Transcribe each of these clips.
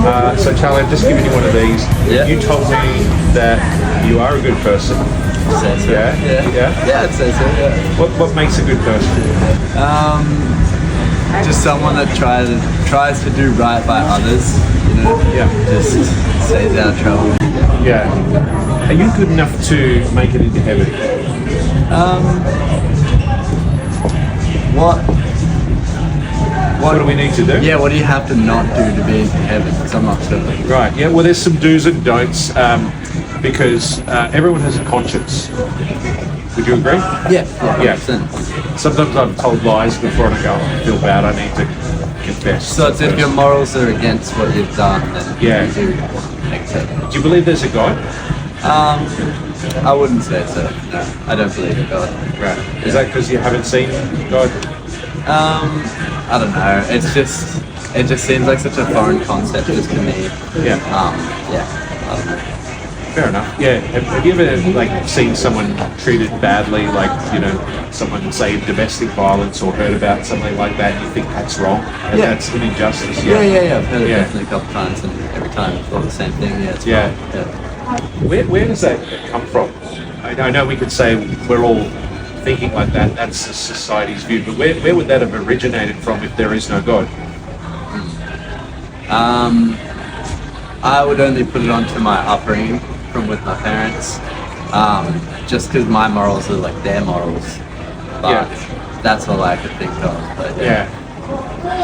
So Charlie, I've just given you one of these. Yeah. You told me that you are a good person. I'd say so. Yeah? Yeah, I'd say so, yeah. What makes a good person? Just someone that tries to do right by others, you know? Yeah. Just stays out of trouble. Yeah. Are you good enough to make it into heaven? What do we need to do? Yeah, what do you have to not do to be into heaven? Because I'm not sure. Right, yeah, well, there's some do's and don'ts because everyone has a conscience. Would you agree? Yeah. 100%. Sometimes I'm told lies before and I go, I feel bad, I need to confess. So it's if your morals are against what you've done, then Yeah. you do accept it. Do you believe there's a God? I wouldn't say so. No, I don't believe in God. Right. Is that because you haven't seen God? I don't know. It just seems like such a foreign concept just to me. Yeah. I don't know. Fair enough. Yeah. Have you ever seen someone treated badly, someone say domestic violence or heard about something like that? And you think that's wrong? And Yeah. That's an injustice. Yeah. I've heard it Yeah. definitely a couple times, and every time it's all the same thing. Yeah. It's Yeah. wrong. Where does that come from? I know we could say we're all thinking like that. That's the society's view. But where would that have originated from if there is no God? I would only put it onto my upbringing from with my parents, just because my morals are like their morals. But that's all I could think of. But Yeah.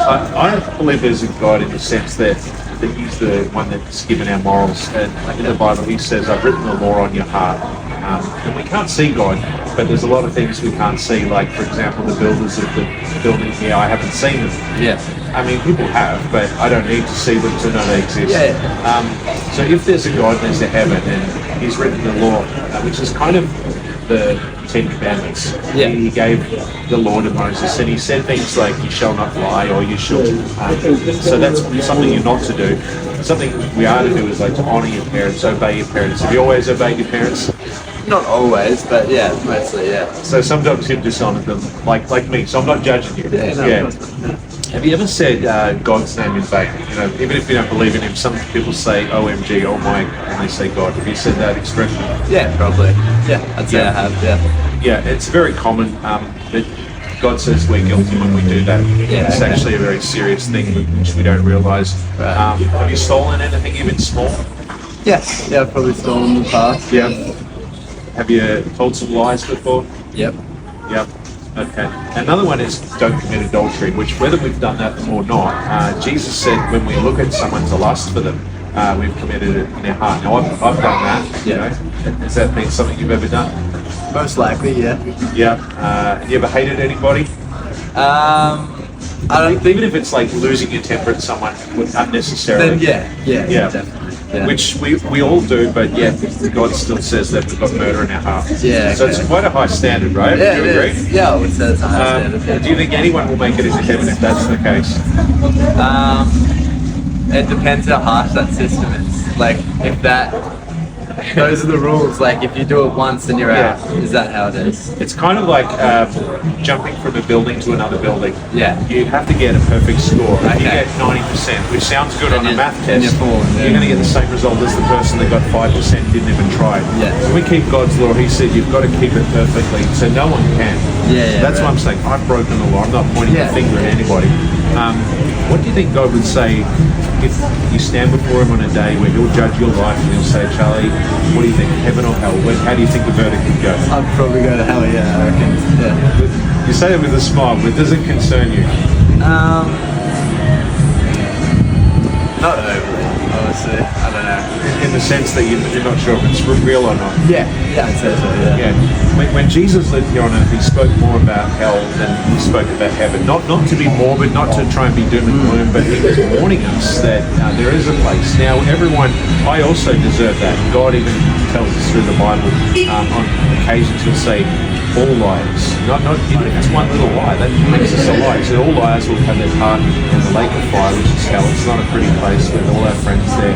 I don't believe there's a God in the sense that he's the one that's given our morals. And in the Bible, he says, I've written the law on your heart. And we can't see God, but there's a lot of things we can't see. Like, for example, the builders of the building here, I haven't seen them. Yeah. I mean, people have, but I don't need to see them to know they exist. Yeah. So if there's a God, there's a heaven, and he's written the law, which is kind of the Ten Commandments. Yeah. He gave the law to Moses, and he said things like, you shall not lie, or you shall. So that's something you're not to do. Something we are to do is to honour your parents, obey your parents. Have you always obeyed your parents? Not always, but yeah, mostly, yeah. So sometimes you've dishonoured them, like me, so I'm not judging you. Yeah. Have you ever said God's name in vain? Even if you don't believe in him, some people say OMG, oh my, and they say God. Have you said that expression? Yeah, probably. Yeah, I'd say I have, yeah. Yeah, it's very common that God says we're guilty when we do that. Yeah, It's actually a very serious thing which we don't realise. Right. Have you stolen anything even small? Yeah, I've probably stolen in the past. Yeah. Have you told some lies before? Yep. Yep. Okay. Another one is don't commit adultery, which whether we've done that or not, Jesus said when we look at someone to lust for them, we've committed it in our heart. Now I've done that. Yeah. Has that been something you've ever done? Most likely, yeah. Yeah. You ever hated anybody? I don't think. Even if it's like losing your temper at someone unnecessarily. Then yeah, definitely. Yeah. Which we all do, but God still says that we've got murder in our heart. Yeah. So it's quite a high standard, right? Yeah, Do you it agree? is. Yeah, I would say it's a high standard. Yeah. Do you think anyone will make it into heaven if that's the case? It depends how harsh that system is. Like, if those are the rules. Like, if you do it once and you're out, is that how it is? It's kind of like jumping from a building to another building. Yeah. You have to get a perfect score. If you Okay. get 90%, which sounds good on a math and test, you're falling, yeah. you're going to get the same result as the person that got 5% didn't even try. Yeah. When we keep God's law, he said you've got to keep it perfectly, so no one can. Yeah, That's why I'm saying I've broken the law. I'm not pointing the finger at anybody. What do you think God would say if you stand before him on a day where he'll judge your life and he'll say, Charlie, what do you think, heaven or hell? How do you think the verdict would go? I'd probably go to hell, yeah, I reckon. Yeah. You say it with a smile, but it doesn't concern you. Not overly, honestly. I don't know. In the sense that you're not sure if it's real or not. Yeah, I'd say so, yeah. When Jesus lived here on earth, he spoke more about hell than he spoke about heaven. Not to be morbid, not to try and be doom and gloom, but he was warning us that there is a place. Now, everyone, I also deserve that. God even tells us through the Bible on occasions he'll say, all liars. Not even if it's one little lie, that makes us a lie. So all liars will have their part in the lake of fire, which is hell. It's not a pretty place with all our friends there.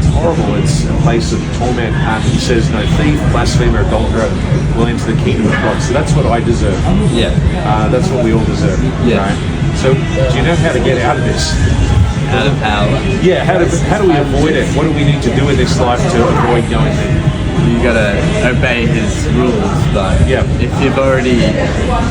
It's horrible. It's a place of torment. He says no thief, blasphemer, adulterer will enter the kingdom of God. So that's what I deserve. Yeah. That's what we all deserve. Yeah. Right? So do you know how to get out of this? out of hell. Yeah, how do we avoid it? What do we need to do in this life to avoid going there? You gotta obey his rules, but Yeah. if you've already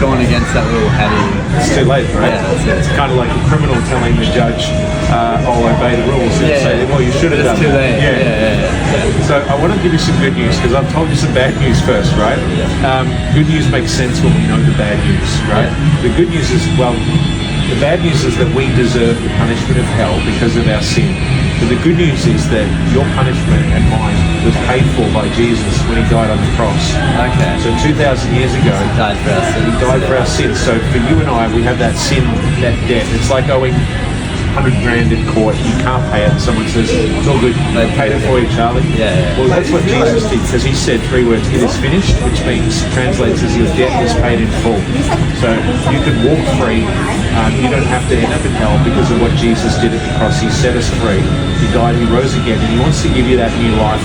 gone against that rule, how do you? It's too late, right? Yeah, that's it. It's kind of like a criminal telling the judge, "I'll obey the rules," and say, "Well, you should have done It's too that." late. Yeah. So I want to give you some good news because I've told you some bad news first, right? Good news makes sense when we know the bad news, right? Yeah. The good news is, well, the bad news is that we deserve the punishment of hell because of our sin. But the good news is that your punishment and mine was paid for by Jesus when he died on the cross. Okay. So 2,000 years ago, He died for us. he died for our sins. So for you and I, we have that sin, that debt. It's like owing 100 grand in court. You can't pay it. Someone says, "It's all good. They paid it for you, Charlie." Yeah. Well, that's what Jesus did because he said 3 words, "It is finished," which means, translates as your debt is paid in full. So you can walk free. You don't have to end up in hell because of what Jesus did at the cross. He set us free. He died, he rose again, and he wants to give you that new life.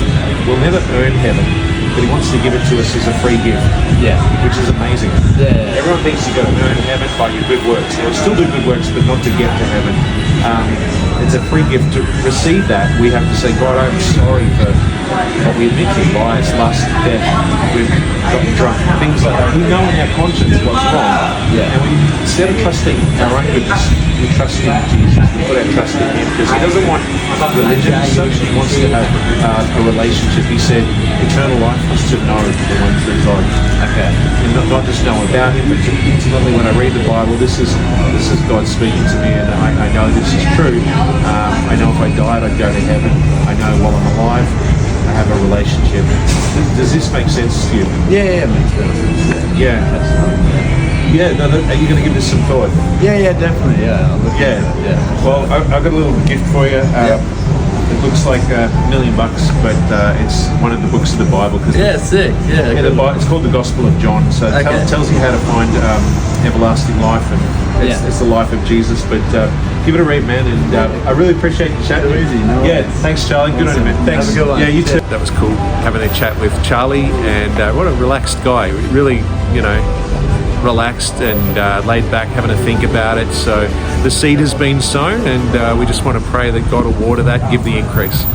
We'll never earn heaven, but he wants to give it to us as a free gift. Yeah. Which is amazing. Yeah. Everyone thinks you've got to earn heaven by your good works. You'll still do good works, but not to get to heaven. It's a free gift. To receive that, we have to say, "God, I'm sorry for what we admit to, lies, lust, death, we've gotten drunk," things like that. We know in our conscience what's wrong. Yeah. And we, instead of trusting our own goodness, we trust in Jesus. We put our trust in him because he doesn't want religion as such. He wants to have a relationship. He said, eternal life is to know the one true God. Okay. And not just know about him, but to intimately, when I read the Bible, this is God speaking to me, and I know this is true. I know if I died, I'd go to heaven. I know while I'm alive, I have a relationship. Does this make sense to you? Yeah, it makes sense. Yeah. Yeah, no, are you going to give this some thought? Yeah, definitely. Yeah, I'll look into it. Yeah. Well, I've got a little gift for you. It looks like $1 million, but it's one of the books of the Bible. Yeah, sick. Yeah. Yeah, it's called the Gospel of John. So it tells you how to find everlasting life, and it's the life of Jesus. But give it a read, man. And I really appreciate you chatting. Easy, no Yeah, worries. thanks, Charlie. Good on you, man. Thanks. Have a good one. Yeah, you too. That was cool having a chat with Charlie, and what a relaxed guy. Really, relaxed and laid back, having to think about it. So the seed has been sown, and we just want to pray that God will water that and give the increase.